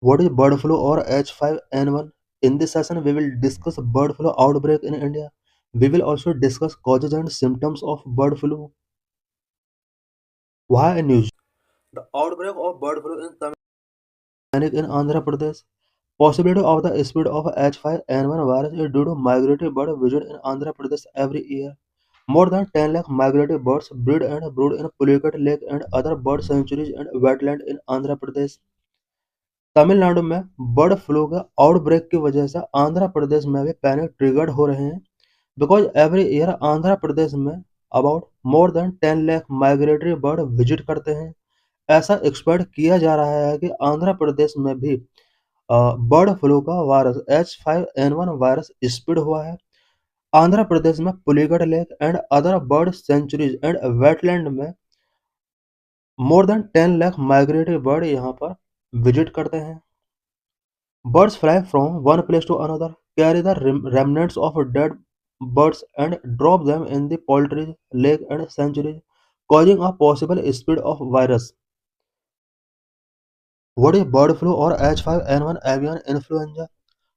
What is bird flu or H5N1? In this session, we will discuss bird flu outbreak in India. We will also discuss causes and symptoms of bird flu. Why news? The outbreak of bird flu in Tamil Nadu in Andhra Pradesh. Possibility of the spread of H5N1 virus is due to migratory bird visit in Andhra Pradesh every year. More than 10 lakh migratory birds breed and brood in Pulicat Lake and other bird sanctuaries and wetland in Andhra Pradesh. Tamil Nadu में bird flu के outbreak की वजह से आंध्र प्रदेश में भी panic triggered हो रहे हैं because every year Andhra Pradesh में about more than 10 lakh migratory bird visit करते हैं। ऐसा एक्सपेक्ट किया जा रहा है कि आंध्र प्रदेश में भी बर्ड फ्लू का वायरस H5N1 वायरस स्प्रेड हुआ है। आंध्र प्रदेश में Pulicat lake and other bird sanctuaries and wetland में more than 10 lakh migratory bird यहाँ पर विजिट करते हैं। Birds fly from one place to another, carry the remnants of dead birds and drop them in the poultry, lake and sanctuaries, causing a possible spread of virus. What is bird flu or H5N1 avian influenza?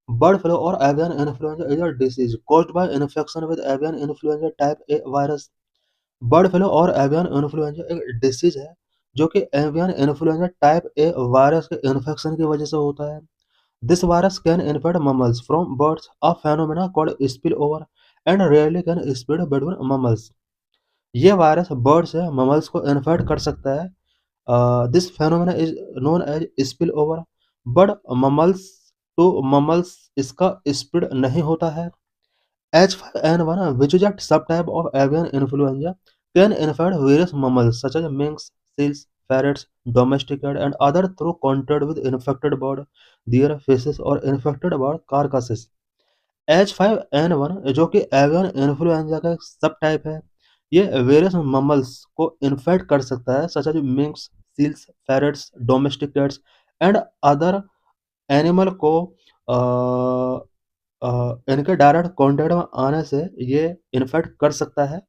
Bird flu or avian influenza is a disease caused by infection with avian influenza type A virus. Bird flu और avian influenza एक disease है जो कि avian influenza type A virus के infection की वजह से होता है। This virus can infect mammals from birds, a phenomena called spillover, and rarely can spread between mammals. ये वायरस बर्ड से ममल्स को इन्फेक्ट कर सकता है। This phenomena is known as spill over, but mammals to mammals इसका spread नहीं होता है। H5N1, which is a subtype of avian influenza, can infect various mammals such as minks, seals, ferrets, domestic cat, and other through contact with infected bird, their feces or infected bird carcasses. H5N1 जो कि avian influenza का एक सब type है, ये various ममल्स को infect कर सकता है such as minks, seals, ferrets, domestic cats and other animal को इनके डायरेक्ट कांटेक्ट में आने से ये इन्फेक्ट कर सकता है।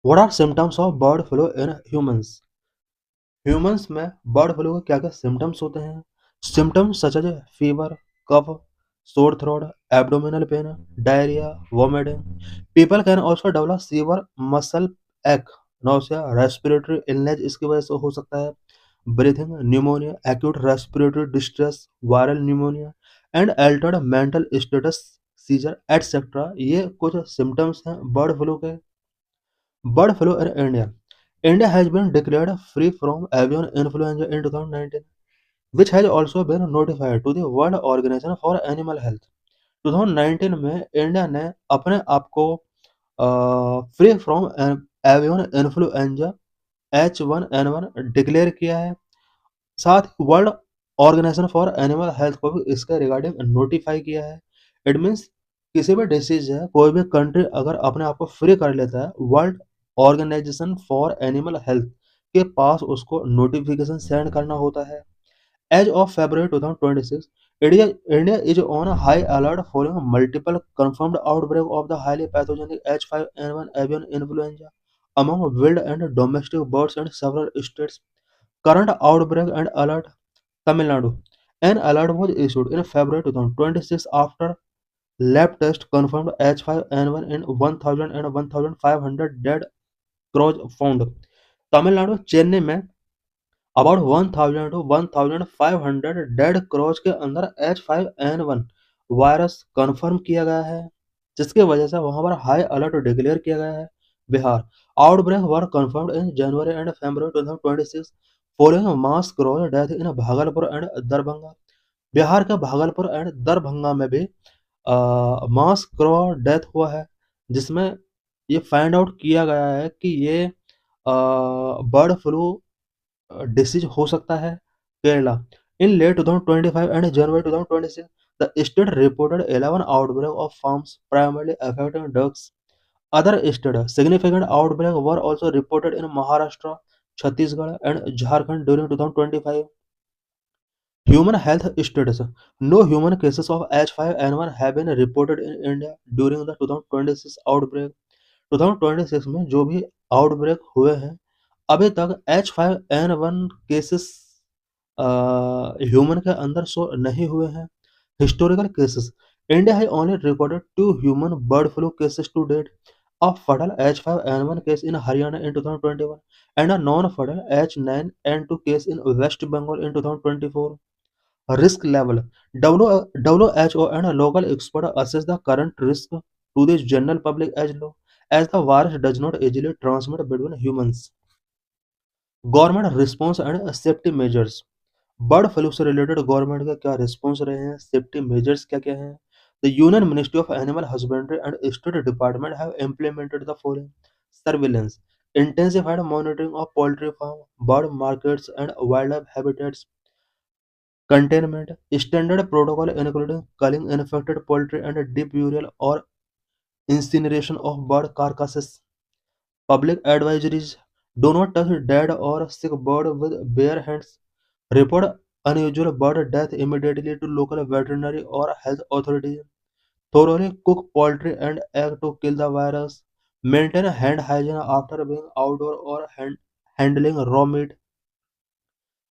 What are symptoms of bird flu in humans? Humans में बर्ड फ्लू के क्या-क्या सिम्टम्स होते हैं? Symptoms such as fever, cough, sore throat, abdominal pain, diarrhea, vomiting. People can also develop severe muscle ache, nausea, respiratory illness इसकी वजह से हो सकता है, breathing, pneumonia, acute respiratory distress, viral pneumonia, and altered mental status, seizure, etc. ये कुछ symptoms हैं bird flu के। Bird flu in India. India has been declared free from avian influenza in 2019, which has also been notified to the World Organization for Animal Health. 2019 में India ने अपने आप को free from avian influenza H1N1 declare किया है। साथ ही world organisation for animal health को भी इसके रिगार्डिंग नोटिफाई किया है। इट मीन्स किसी भी डिसीज है, कोई भी कंट्री अगर अपने आप को फ्री कर लेता है, world organisation for animal health के पास उसको नोटिफिकेशन सेंड करना होता है। As of February 2026, India is on a high alert following multiple confirmed outbreaks of the highly pathogenic H5N1 avian influenza among wild and domestic birds in several states. Current outbreak and alert: Tamil Nadu. An alert was issued in February 2026 after lab tests confirmed H5N1 in 1,000 and 1,500 dead crows found. Tamil Nadu, Chennai में about 1000 to 1500 dead क्रॉच के अंदर H5N1 virus confirm किया गया है, जिसकी वजह से वहां पर हाई अलर्ट डिक्लेयर किया गया है। Bihar outbreak were confirmed in January and February 2026 following mass क्रॉच death in Bhagalpur and Darbhanga. Bihar के भागलपुर एंड दरभंगा में भी मास क्रॉच डेथ हुआ है, जिसमें ये फाइंड आउट किया गया है कि ये बर्ड फ्लू डिसीज हो सकता है। Kerala in late 2025 and January 2026 the state reported 11 outbreak of farms primarily affecting ducks. Other states significant outbreak were also reported in Maharashtra, Chhattisgarh and Jharkhand during 2025. Human health status: no human cases of H5N1 have been reported in India during the 2026 outbreak. 2026 में जो भी outbreak हुए हैं, अभी तक H5N1 cases human के अंदर show नहीं हुए हैं। Historical cases, India has only recorded 2 human bird flu cases to date, a fatal H5N1 case in Haryana in 2021 and a non-fatal H9N2 case in West Bengal in 2024. Risk level, WHO and local experts assess the current risk to the general public as low, as the virus does not easily transmit between humans. Government response and safety measures, bird flu से related government का क्या response रहे हैं, safety measures क्या क्या हैं। The union ministry of animal husbandry and state department have implemented the following: surveillance, intensified monitoring of poultry farm, bird markets and wildlife habitats, containment, standard protocol including culling infected poultry and deep burial or incineration of bird carcasses. Public advisories: do not touch dead or sick bird with bare hands. Report unusual bird death immediately to local veterinary or health authorities. Thoroughly cook poultry and egg to kill the virus. Maintain hand hygiene after being outdoor or handling raw meat.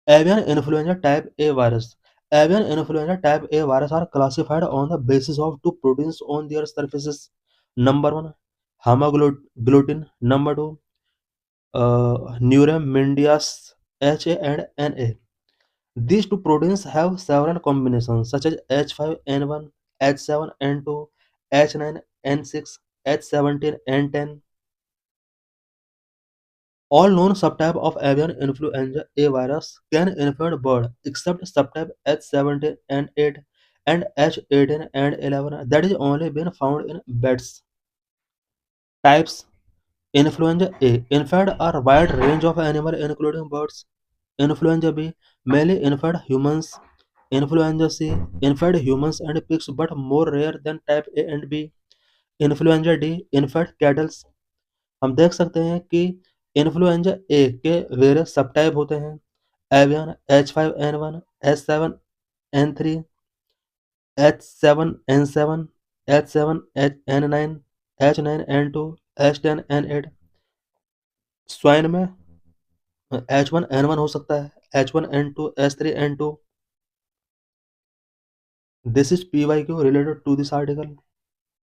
Avian influenza type A virus. Avian influenza type A virus are classified on the basis of two proteins on their surfaces. Number one, hemagglutinin. Number two, Neuraminidase HA and NA. These two proteins have several combinations such as H5N1, H7N2, H9N6, H17N10. All known subtype of avian influenza A virus can infect bird except subtype H17N8 and H18N11 that is only been found in bats. Types: Influenza A infect a wide range of animals including birds. Influenza B mainly infect humans. Influenza C infect humans and pigs but more rare than type A and B. Influenza D infect kettles. हम देख सकते हैं कि influenza ए के various सब type होते हैं: avian, H5N1, H7N3, H7N7, H7N9, H9N2, H10N8। Swine में H1N1 हो सकता है, H1N2, H3N2। This is PYQ related to this article.